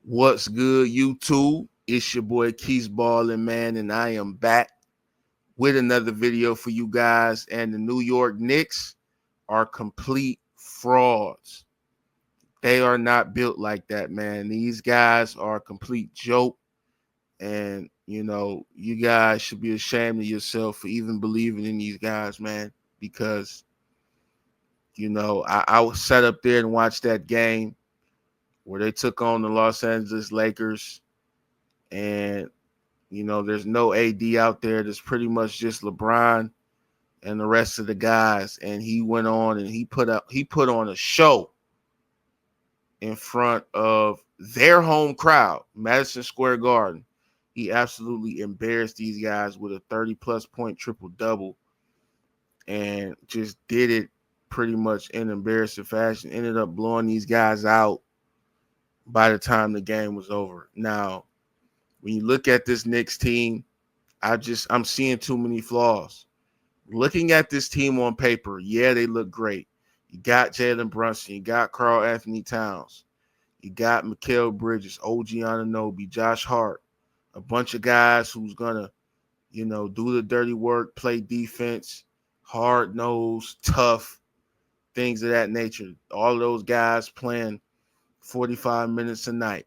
What's good, YouTube? It's your boy Keys Ballin', man, and I am back with another video for you guys. And the New York Knicks are complete frauds. They are not built like that, man. These guys are a complete joke. And, you guys should be ashamed of yourself for even believing in these guys, man. Because, I was sat up there and watched that game where they took on the Los Angeles Lakers. And there's no AD out there. There's pretty much just LeBron and the rest of the guys. And he went on and he put on a show in front of their home crowd, Madison Square Garden. He absolutely embarrassed these guys with a 30-plus point triple-double and just did it pretty much in embarrassing fashion. Ended up blowing these guys out by the time the game was over. Now, when you look at this Knicks team, I'm seeing too many flaws. Looking at this team on paper, yeah, they look great. You got Jalen Brunson, you got Karl Anthony Towns, you got Mikal Bridges, OG Anunoby, Josh Hart, a bunch of guys who's gonna, do the dirty work, play defense, hard nosed, tough, things of that nature. All of those guys playing 45 minutes a night.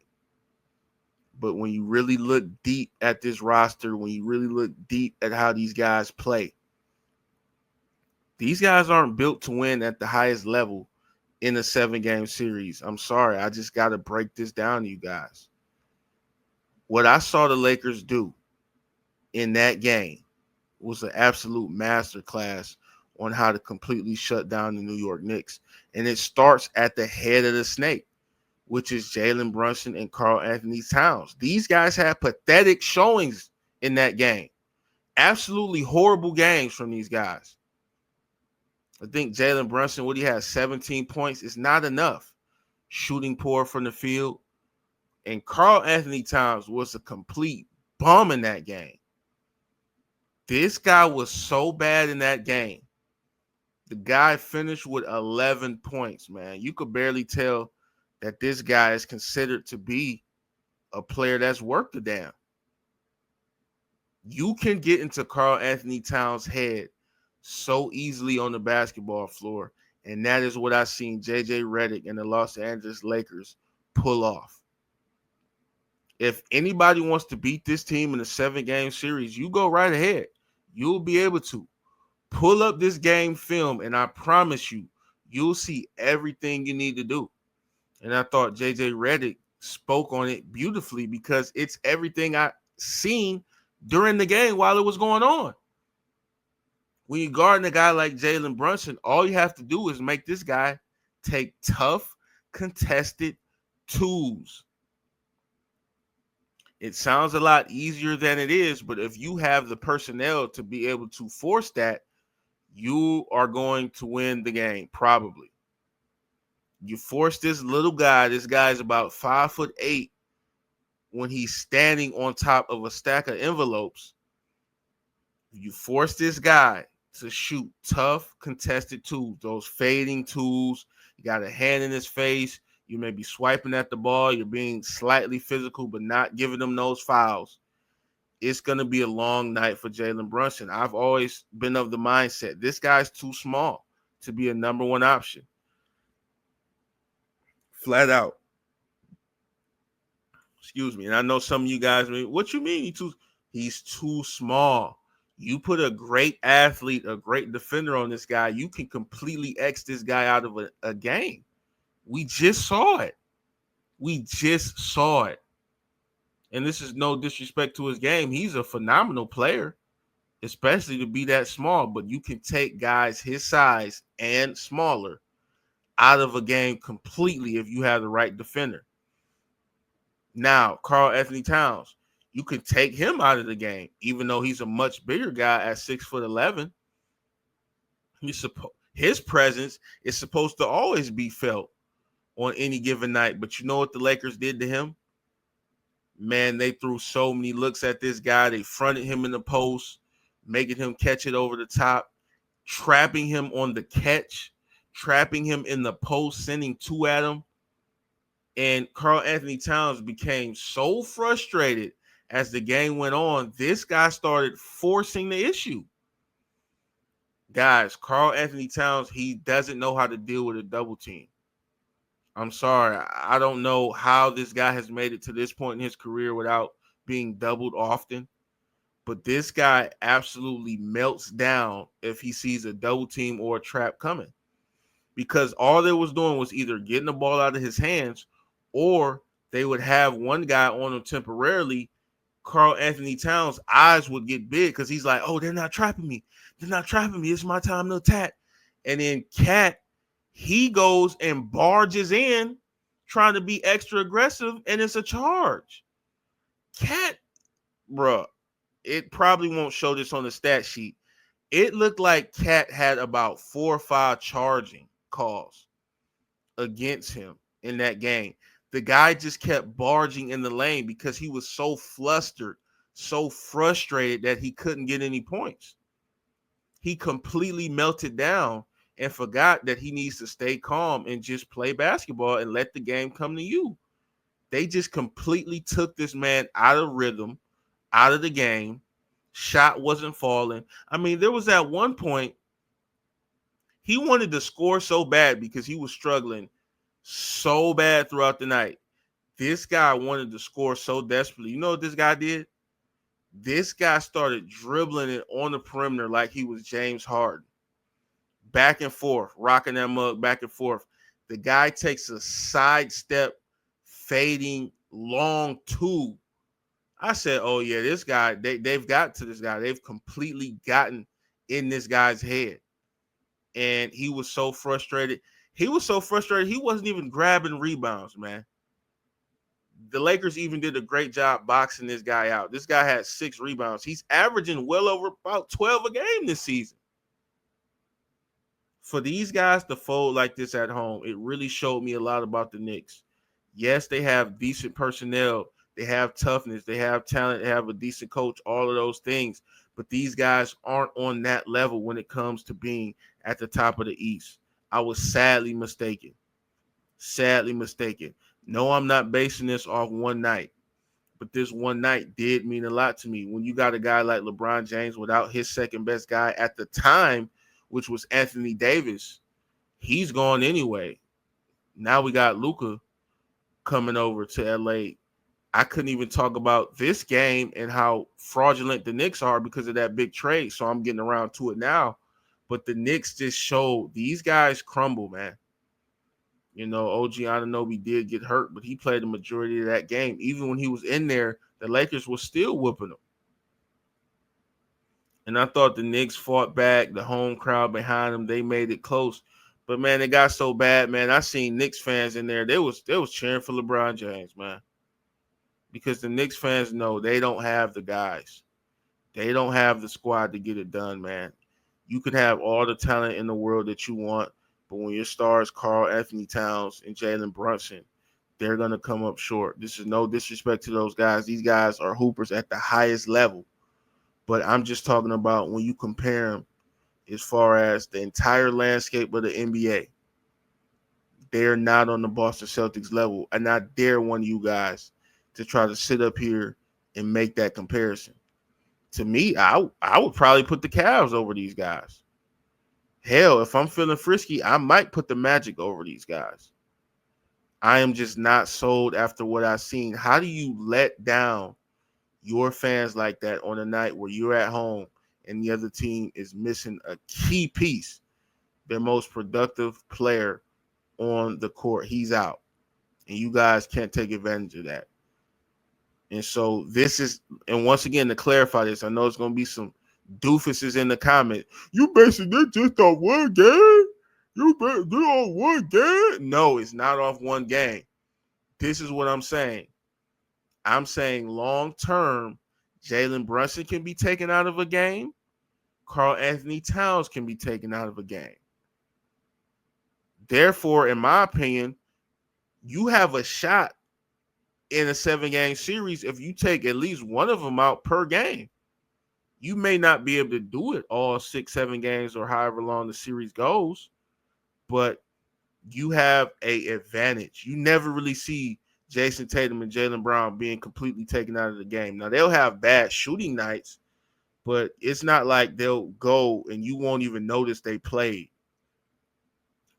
But when you really look deep at this roster, when you really look deep at how these guys play, these guys aren't built to win at the highest level in a 7-game series. I'm sorry. I just got to break this down to you guys. What I saw the Lakers do in that game was an absolute masterclass on how to completely shut down the New York Knicks. And it starts at the head of the snake, which is Jalen Brunson and Karl Anthony Towns. These guys had pathetic showings in that game. Absolutely horrible games from these guys. I think Jalen Brunson, what he has, 17 points, is not enough. Shooting poor from the field. And Karl Anthony Towns was a complete bum in that game. This guy was so bad in that game. The guy finished with 11 points, man. You could barely tell that this guy is considered to be a player that's worth the damn. You can get into Karl Anthony Towns' head so easily on the basketball floor, and that is what I seen JJ Redick and the Los Angeles Lakers pull off. If anybody wants to beat this team in a 7-game series, you go right ahead. You'll be able to. Pull up this game film, and I promise you, you'll see everything you need to do. And I thought JJ Redick spoke on it beautifully because it's everything I seen during the game while it was going on. When you're guarding a guy like Jalen Brunson, all you have to do is make this guy take tough, contested twos. It sounds a lot easier than it is, but if you have the personnel to be able to force that, you are going to win the game, probably. You force this little guy, this guy's about 5'8", when he's standing on top of a stack of envelopes. You force this guy to shoot tough, contested twos, those fading twos. You got a hand in his face. You may be swiping at the ball. You're being slightly physical, but not giving them those fouls. It's going to be a long night for Jalen Brunson. I've always been of the mindset, this guy's too small to be a number one option. Flat out. Excuse me. And I know some of you guys, what you mean he's too small? You put a great athlete, a great defender on this guy, you can completely X this guy out of a game. We just saw it. And this is no disrespect to his game. He's a phenomenal player, especially to be that small. But you can take guys his size and smaller out of a game completely if you have the right defender. Now, Karl Anthony Towns, you can take him out of the game, even though he's a much bigger guy at 6'11". His presence is supposed to always be felt on any given night. But you know what the Lakers did to him? Man, they threw so many looks at this guy. They fronted him in the post, making him catch it over the top, trapping him on the catch, trapping him in the post, sending two at him. And Karl Anthony Towns became so frustrated as the game went on. This guy started forcing the issue. Guys, Karl Anthony Towns, he doesn't know how to deal with a double team. I'm sorry. I don't know how this guy has made it to this point in his career without being doubled often. But this guy absolutely melts down if he sees a double team or a trap coming. Because all they was doing was either getting the ball out of his hands, or they would have one guy on him temporarily. Karl Anthony Towns' eyes would get big because he's like, oh, they're not trapping me. They're not trapping me. It's my time to attack. And then Cat, he goes and barges in trying to be extra aggressive, and it's a charge. Cat, bruh, it probably won't show this on the stat sheet. It looked like Cat had about 4 or 5 charging calls against him in that game. The guy just kept barging in the lane because he was so flustered, so frustrated that he couldn't get any points. He completely melted down and forgot that he needs to stay calm and just play basketball and let the game come to you. They just completely took this man out of rhythm, out of the game. Shot wasn't falling. I mean, there was at one point he wanted to score so bad because he was struggling so bad throughout the night. This guy wanted to score so desperately. You know what this guy did? This guy started dribbling it on the perimeter like he was James Harden. Back and forth, rocking that mug back and forth. The guy takes a sidestep, fading, long two. I said, oh, yeah, this guy, they've got to this guy. They've completely gotten in this guy's head. And he was so frustrated. He wasn't even grabbing rebounds, man. The Lakers even did a great job boxing this guy out. This guy had 6 rebounds. He's averaging well over about 12 a game this season. For these guys to fold like this at home, it really showed me a lot about the Knicks. Yes, they have decent personnel. They have toughness. They have talent. They have a decent coach, all of those things. But these guys aren't on that level when it comes to being at the top of the East. I was sadly mistaken. Sadly mistaken. No, I'm not basing this off one night. But this one night did mean a lot to me. When you got a guy like LeBron James without his second best guy at the time, which was Anthony Davis, he's gone anyway. Now we got Luka coming over to LA. I couldn't even talk about this game and how fraudulent the Knicks are because of that big trade. So I'm getting around to it now. But the Knicks just showed these guys crumble, man. You know, OG Anunoby did get hurt, but he played the majority of that game. Even when he was in there, the Lakers were still whooping him. And I thought the Knicks fought back, the home crowd behind them, they made it close. But, man, it got so bad, man. I seen Knicks fans in there. They was cheering for LeBron James, man. Because the Knicks fans know they don't have the guys. They don't have the squad to get it done, man. You could have all the talent in the world that you want, but when your stars, Karl Anthony Towns and Jalen Brunson, they're going to come up short. This is no disrespect to those guys. These guys are hoopers at the highest level. But I'm just talking about when you compare them as far as the entire landscape of the NBA, they're not on the Boston Celtics level. And I dare one of you guys to try to sit up here and make that comparison. To me, I would probably put the Cavs over these guys. Hell, if I'm feeling frisky, I might put the Magic over these guys. I am just not sold after what I've seen. How do you let down your fans like that on a night where you're at home and the other team is missing a key piece, their most productive player on the court? He's out, and you guys can't take advantage of that. And so this is, and once again, to clarify this, I know it's going to be some doofuses in the comment. You basing it just on one game? You on one game? No, it's not off one game. This is what I'm saying. I'm saying long term, Jalen Brunson can be taken out of a game. Karl Anthony Towns can be taken out of a game. Therefore, in my opinion, you have a shot in a 7-game series if you take at least one of them out per game. You may not be able to do it all 6-7 games or however long the series goes, but you have a advantage. You never really see Jason Tatum and Jaylen Brown being completely taken out of the game. Now they'll have bad shooting nights, but it's not like they'll go and you won't even notice they played.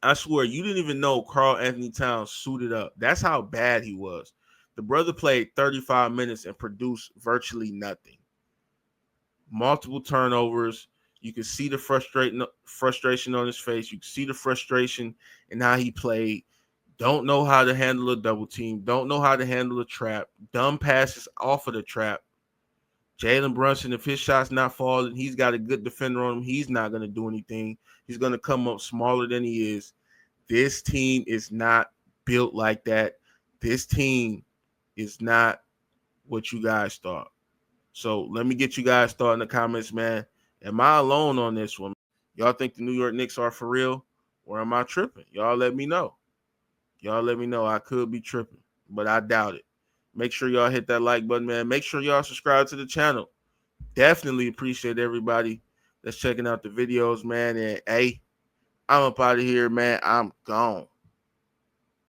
I swear, you didn't even know Karl Anthony Towns suited up. That's how bad he was. The brother played 35 minutes and produced virtually nothing. Multiple turnovers. You can see the frustration on his face. You can see the frustration in how he played. Don't know how to handle a double team. Don't know how to handle a trap. Dumb passes off of the trap. Jalen Brunson, if his shot's not falling, he's got a good defender on him. He's not going to do anything. He's going to come up smaller than he is. This team is not built like that. This team is not what you guys thought. So let me get you guys thought in the comments, man. Am I alone on this one? Y'all think the New York Knicks are for real, or am I tripping? Y'all let me know. Y'all let me know. I could be tripping, but I doubt it. Make sure y'all hit that like button, man. Make sure y'all subscribe to the channel. Definitely appreciate everybody that's checking out the videos, man. And hey, I'm up out of here, man. I'm gone.